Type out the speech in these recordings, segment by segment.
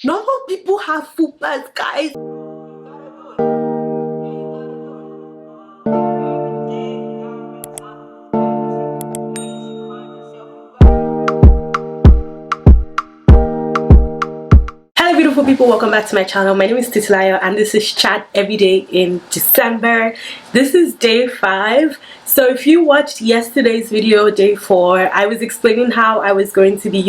Normal people have fupas, guys. Hello beautiful people, welcome back to my channel. My name is Titilayo and this is Chat Every Day in December. This is day 5. So if you watched yesterday's video, day 4, I was explaining how I was going to be,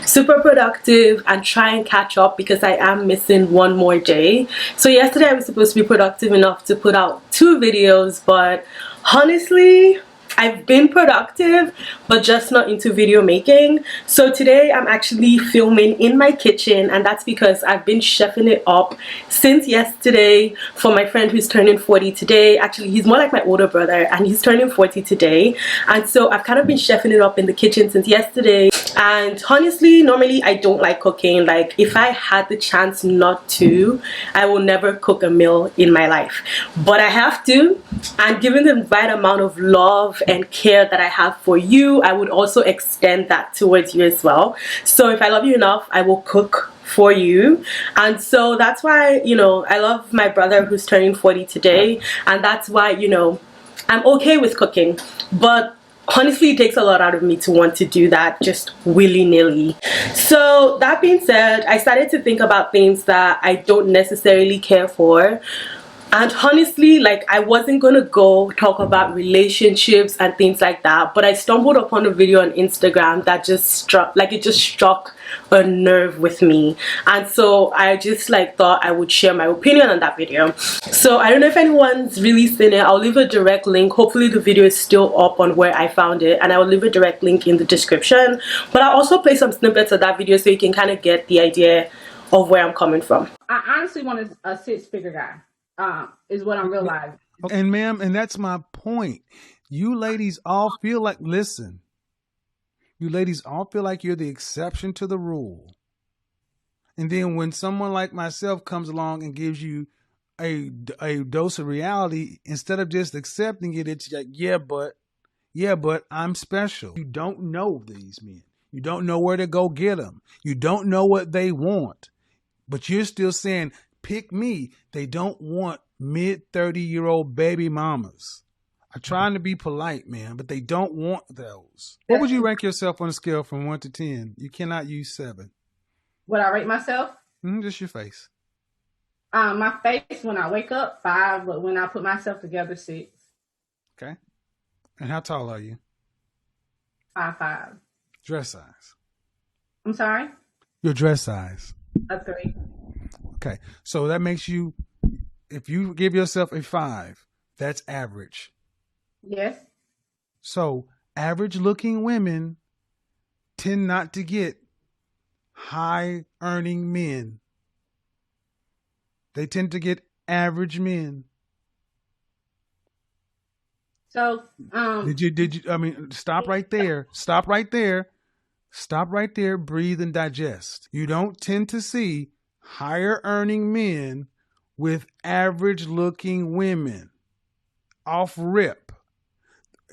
super productive and try and catch up because I am missing one more day. So yesterday I was supposed to be productive enough to put out 2 videos, but honestly I've been productive but just not into video making. So today I'm actually filming in my kitchen, and that's because I've been chefing it up since yesterday for my friend who's turning 40 today. Actually, he's more like my older brother and he's turning 40 today, and so I've kind of been chefing it up in the kitchen since yesterday. And honestly, normally I don't like cooking. Like, if I had the chance not to, I will never cook a meal in my life, but I have to. And given the right amount of love and care that I have for you, I would also extend that towards you as well. So if I love you enough, I will cook for you. And so that's why, I love my brother who's turning 40 today, and that's why, I'm okay with cooking. But honestly, it takes a lot out of me to want to do that just willy-nilly. So that being said, I started to think about things that I don't necessarily care for. And honestly, like, I wasn't gonna go talk about relationships and things like that, but I stumbled upon a video on Instagram that just struck a nerve with me. And so I just thought I would share my opinion on that video. So I don't know if anyone's really seen it. I'll leave a direct link. Hopefully the video is still up on where I found it, and I will leave a direct link in the description. But I'll also play some snippets of that video so you can kind of get the idea of where I'm coming from. I honestly want a 6-figure guy. Is what I'm realizing. And ma'am, and that's my point. You ladies all feel like, listen, you ladies all feel like you're the exception to the rule. And then when someone like myself comes along and gives you a dose of reality, instead of just accepting it, it's like, yeah, but I'm special. You don't know these men. You don't know where to go get them. You don't know what they want. But you're still saying, pick me. They don't want mid-30-year-old baby mamas. I'm trying to be polite, man, but they don't want those. What would you rank yourself on a scale from 1 to 10? You cannot use 7. Would I rate myself? Just your face. My face when I wake up, 5, but when I put myself together, 6. Okay. And how tall are you? 5'5". Dress size. I'm sorry? Your dress size. A 3. Okay. So that makes you, if you give yourself a 5, that's average. Yes. So average looking women tend not to get high earning men. They tend to get average men. So, did you, I mean, stop right there. Stop right there. Stop right there. Breathe and digest. You don't tend to see higher earning men with average looking women off rip.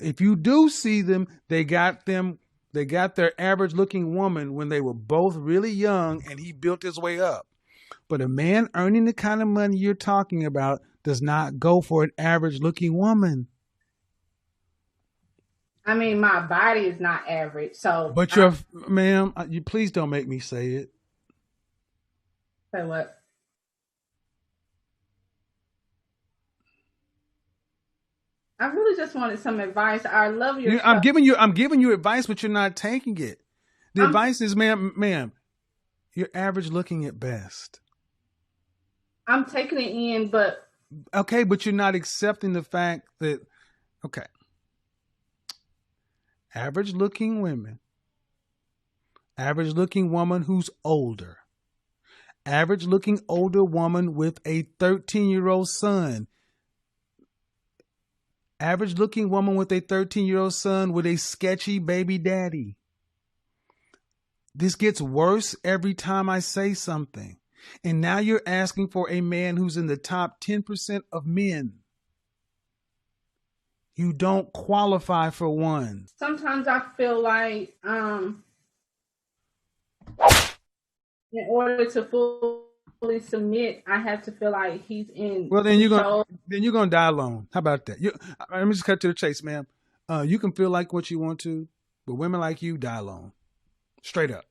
If you do see them, they got their average looking woman when they were both really young and he built his way up. But a man earning the kind of money you're talking about does not go for an average looking woman. I mean, my body is not average, so. But ma'am, you please don't make me say it. Say what? I really just wanted some advice. I love your. I'm giving you advice, but you're not taking it. The advice is, ma'am, you're average looking at best. I'm taking it in, but. Okay, but you're not accepting the fact that, okay. Average looking women. Average looking woman who's older. Average looking older woman with a 13-year-old son. Average looking woman with a 13-year-old son with a sketchy baby daddy. This gets worse every time I say something. And now you're asking for a man who's in the top 10% of men. You don't qualify for one. Sometimes I feel like in order to fully submit, I have to feel like he's in Well, control. then you're gonna die alone. How about that? Let me just cut to the chase, ma'am. You can feel like what you want to, but women like you die alone, straight up,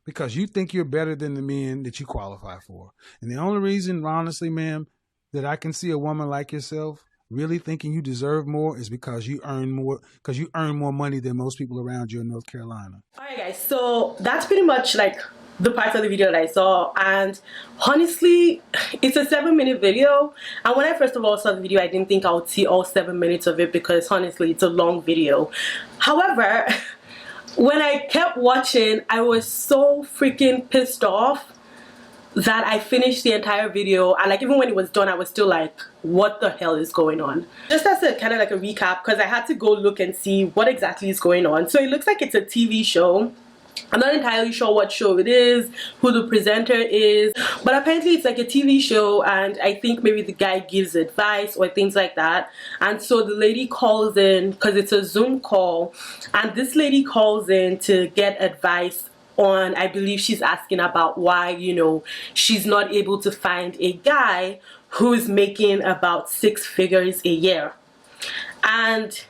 because you think you're better than the men that you qualify for. And the only reason, honestly, ma'am, that I can see a woman like yourself really thinking you deserve more is because you earn more money than most people around you in North Carolina. Alright guys, so that's pretty much like the part of the video that I saw, and honestly it's a 7-minute video, and when I first of all saw the video I didn't think I would see all 7 minutes of it because honestly it's a long video. However, when I kept watching I was so freaking pissed off that I finished the entire video, and like even when it was done I was still like, what the hell is going on? Just as a kind of like a recap, because I had to go look and see what exactly is going on. So it looks like it's a TV show. I'm not entirely sure what show it is, who the presenter is, but apparently it's like a TV show, and I think maybe the guy gives advice or things like that. And so the lady calls in, because it's a Zoom call, and this lady calls in to get advice on, I believe she's asking about why, you know, she's not able to find a guy who's making about 6 figures a year. And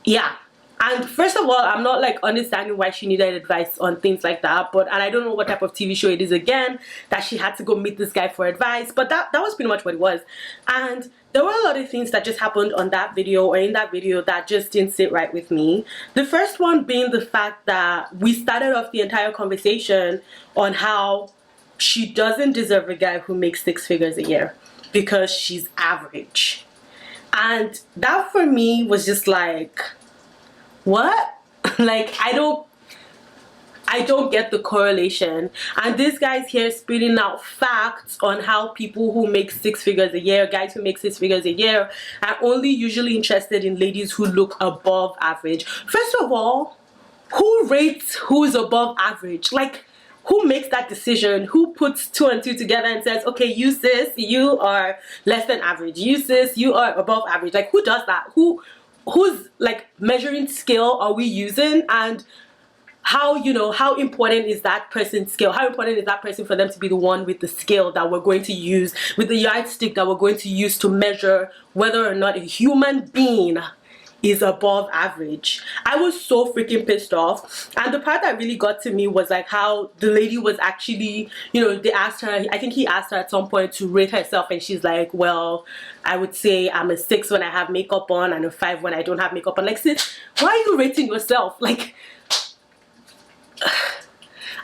yeah, and first of all, I'm not like understanding why she needed advice on things like that, but and I don't know what type of TV show it is again that she had to go meet this guy for advice, but that was pretty much what it was. And there were a lot of things that just happened on that video or in that video that just didn't sit right with me. The first one being the fact that we started off the entire conversation on how she doesn't deserve a guy who makes 6 figures a year because she's average. And that for me was just like, what? Like I don't get the correlation. And this guy's here spitting out facts on how people who make 6 figures a year, guys who make 6 figures a year, are only usually interested in ladies who look above average. First of all, who rates who's above average? Like, who makes that decision? Who puts 2 and 2 together and says, okay, you sis, you are less than average, you sis, you are above average? Like, who does that? Who's like measuring scale are we using? And how, you know, how important is that person's scale? How important is that person for them to be the one with the scale that we're going to use, with the yardstick that we're going to use to measure whether or not a human being is above average? I was so freaking pissed off. And the part that really got to me was like how the lady was actually, you know, they asked her, I think he asked her at some point to rate herself, and she's like, well, I would say I'm a 6 when I have makeup on and a 5 when I don't have makeup on. Like, sis, why are you rating yourself? Like,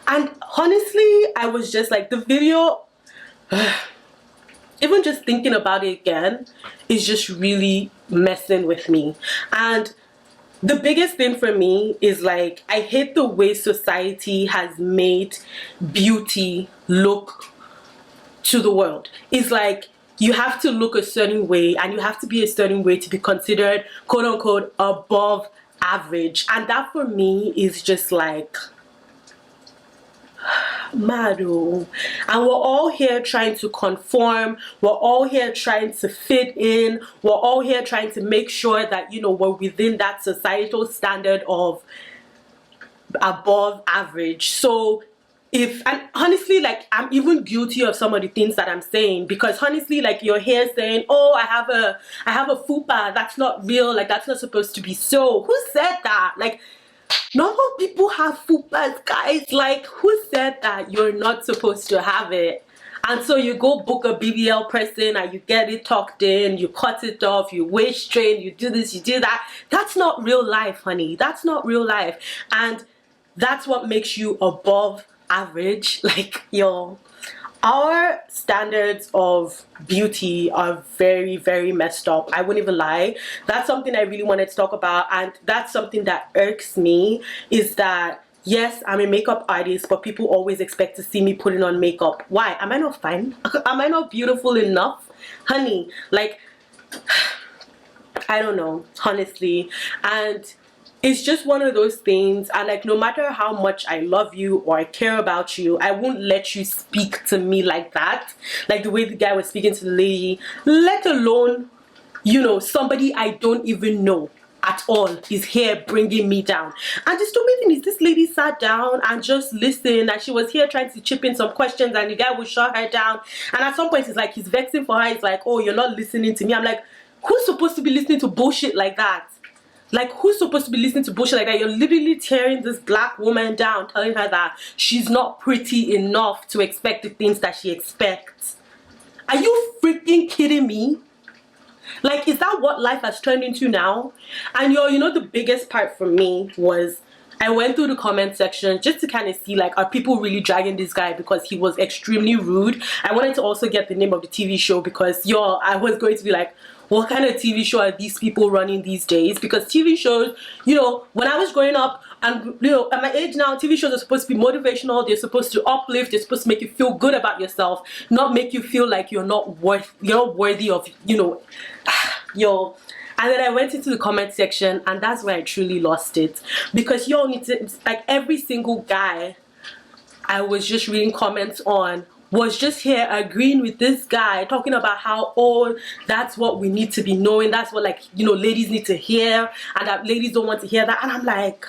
and honestly I was just like, the video even just thinking about it again is just really messing with me. And the biggest thing for me is like, I hate the way society has made beauty look to the world. It's like you have to look a certain way and you have to be a certain way to be considered quote unquote above average. And that for me is just like Mado. And we're all here trying to conform, we're all here trying to fit in, we're all here trying to make sure that, you know, we're within that societal standard of above average. So and honestly, like, I'm even guilty of some of the things that I'm saying, because honestly, like, you're here saying, oh, I have a fupa, that's not real, like, that's not supposed to be so. Who said that? Like, normal people have fupas, guys. Like, who said that you're not supposed to have it? And so you go book a BBL person and you get it tucked in, you cut it off, you waist train, you do this, you do that. That's not real life, honey. That's not real life. And that's what makes you above average. Like, yo, our standards of beauty are very, very messed up. I wouldn't even lie. That's something I really wanted to talk about, and that's something that irks me, is that yes, I'm a makeup artist, but people always expect to see me putting on makeup. Why? Am I not fine? Am I not beautiful enough? Honey, like, I don't know, honestly. And it's just one of those things, and like, no matter how much I love you or I care about you, I won't let you speak to me like that, like the way the guy was speaking to the lady, let alone, you know, somebody I don't even know. at all is here bringing me down. And the stupid thing is, this lady sat down and just listened, and she was here trying to chip in some questions, and the guy would shut her down. And at some point, it's like he's vexing for her. It's like, oh, you're not listening to me. I'm like, who's supposed to be listening to bullshit like that? Like, who's supposed to be listening to bullshit like that? You're literally tearing this black woman down, telling her that she's not pretty enough to expect the things that she expects. Are you freaking kidding me? Like, is that what life has turned into now? And you know, the biggest part for me was, I went through the comment section just to kind of see, like, are people really dragging this guy because he was extremely rude? I wanted to also get the name of the TV show because, I was going to be like, what kind of TV show are these people running these days? Because TV shows, you know, when I was growing up, and you know, at my age now, TV shows are supposed to be motivational. They're supposed to uplift. They're supposed to make you feel good about yourself, not make you feel like you're not worthy of, you know, And then I went into the comment section, and that's where I truly lost it, because y'all need to, like, every single guy I was just reading comments on was just here agreeing with this guy, talking about how, oh, that's what we need to be knowing, that's what, like, you know, ladies need to hear, and that ladies don't want to hear that. And I'm like,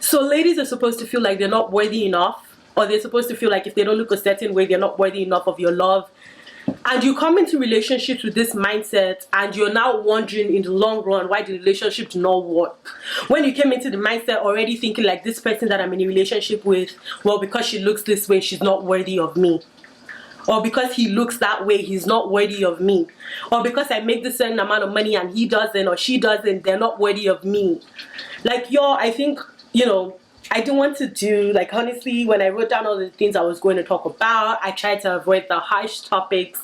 so ladies are supposed to feel like they're not worthy enough, or they're supposed to feel like if they don't look a certain way, they're not worthy enough of your love. And you come into relationships with this mindset, and you're now wondering in the long run why the relationship did not work. When you came into the mindset already thinking like, this person that I'm in a relationship with, well, because she looks this way, she's not worthy of me. Or because he looks that way, he's not worthy of me. Or because I make this certain amount of money and he doesn't, or she doesn't, they're not worthy of me. Like, I think, you know, I didn't want to do, like, honestly, when I wrote down all the things I was going to talk about, I tried to avoid the harsh topics,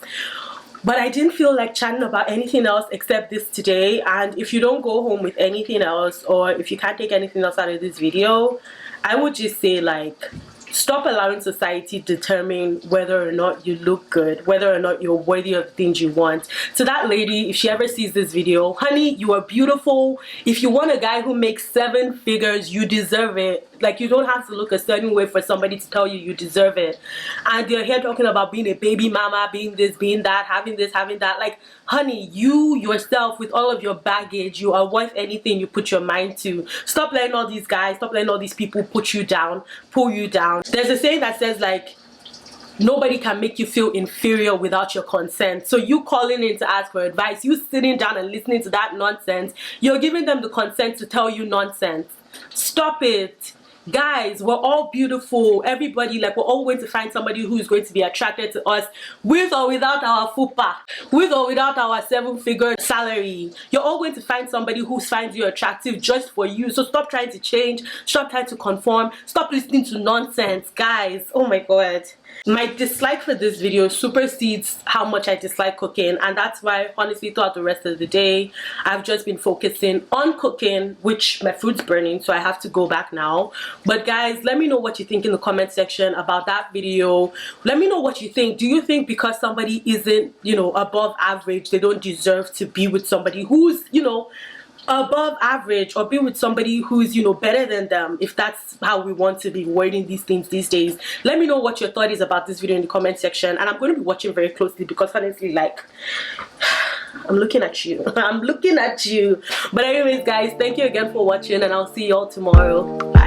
but I didn't feel like chatting about anything else except this today. And if you don't go home with anything else, or if you can't take anything else out of this video, I would just say, like, stop allowing society determine whether or not you look good, whether or not you're worthy of things you want. So that lady, if she ever sees this video, honey, you are beautiful. If you want a guy who makes 7 figures, you deserve it. Like, you don't have to look a certain way for somebody to tell you you deserve it. And they're here talking about being a baby mama, being this, being that, having this, having that. Like, honey, you yourself, with all of your baggage, you are worth anything you put your mind to. Stop letting all these guys, stop letting all these people put you down, pull you down. There's a saying that says, like, nobody can make you feel inferior without your consent. So you calling in to ask for advice, you sitting down and listening to that nonsense, you're giving them the consent to tell you nonsense. Stop it. Guys, we're all beautiful. Everybody, like, we're all going to find somebody who's going to be attracted to us with or without our fupa, with or without our 7-figure salary. You're all going to find somebody who finds you attractive just for you. So stop trying to change, stop trying to conform, stop listening to nonsense, guys. Oh my god. My dislike for this video supersedes how much I dislike cooking, and that's why, honestly, throughout the rest of the day, I've just been focusing on cooking, which my food's burning, so I have to go back now. But guys, let me know what you think in the comment section about that video. Let me know what you think. Do you think because somebody isn't, you know, above average, they don't deserve to be with somebody who's, you know, above average, or be with somebody who's, you know, better than them, if that's how we want to be wording these things these days? Let me know what your thought is about this video in the comment section, and I'm going to be watching very closely because, honestly, like, I'm looking at you. I'm looking at you. But anyways, guys, thank you again for watching, and I'll see you all tomorrow. Bye.